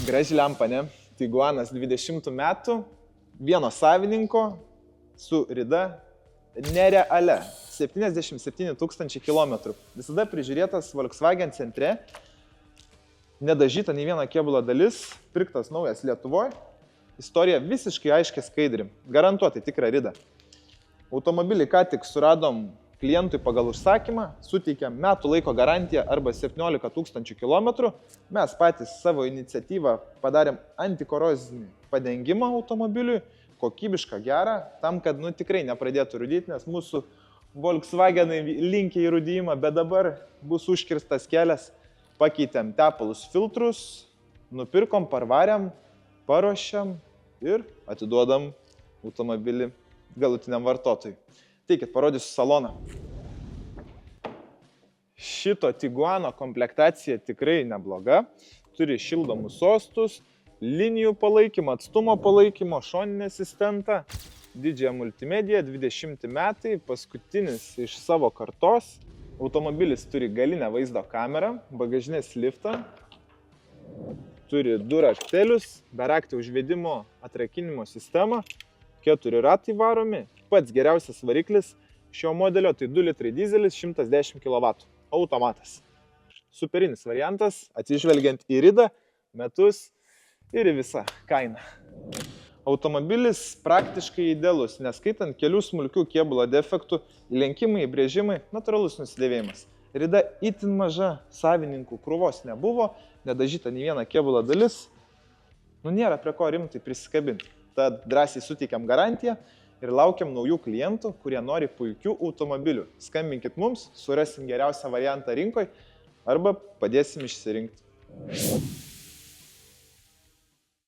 Graži lempa, ne? Tiguanas 20 metų, vieno savininko su rida nerealia. 77 000 km. Visada prižiūrėtas Volkswagen centre, nedažyta nei viena kėbulo dalis, pirktas naujas Lietuvoje, istorija visiškai aiškiai skaidri, garantuotai tikra rida. Automobilį ką tik suradom klientui pagal užsakymą, suteikėm metų laiko garantiją arba 17 000 km. Mes patys savo iniciatyvą padarėm antikorozinį padengimą automobiliui, kokybišką gerą, tam, kad tikrai nepradėtų rūdyti, nes mūsų Volkswagenai linkia į rūdėjimą, bet dabar bus užkirstas kelias. Pakeitėm tepalus filtrus, nupirkom, parvarėm, paruošėm ir atiduodam automobilį galutiniam vartotojui. Teikit, parodysiu saloną. Šito Tiguano komplektacija tikrai nebloga. Turi šildomus sostus, linijų palaikymą, atstumo palaikymo, šoninį asistentą, didžiąją multimediją, 20 metai, paskutinis iš savo kartos. Automobilis turi galinę vaizdo kamerą, bagažinės liftą, turi 2 raktelius, berakti užvedimo atrakinimo sistemą, 4 ratai varomi. Pats geriausias variklis šio modelio tai 2 litrai dizelis, 110 kW, automatas. Superinis variantas, atsižvelgiant į ridą, metus ir į visą kainą. Automobilis praktiškai idealus, neskaitant kelių smulkių kėbulo defektų, įlenkimai, įbrėžimai, natūralus nusidėvėjimas. Rida itin maža, savininkų krūvos nebuvo, nedažyta nei viena kėbulo dalis, nėra prie ko rimtai prisikabinti. Tad drąsiai suteikiam garantiją ir laukiam naujų klientų, kurie nori puikių automobilių. Skambinkit mums, surasim geriausią variantą rinkoje arba padėsim išsirinkti.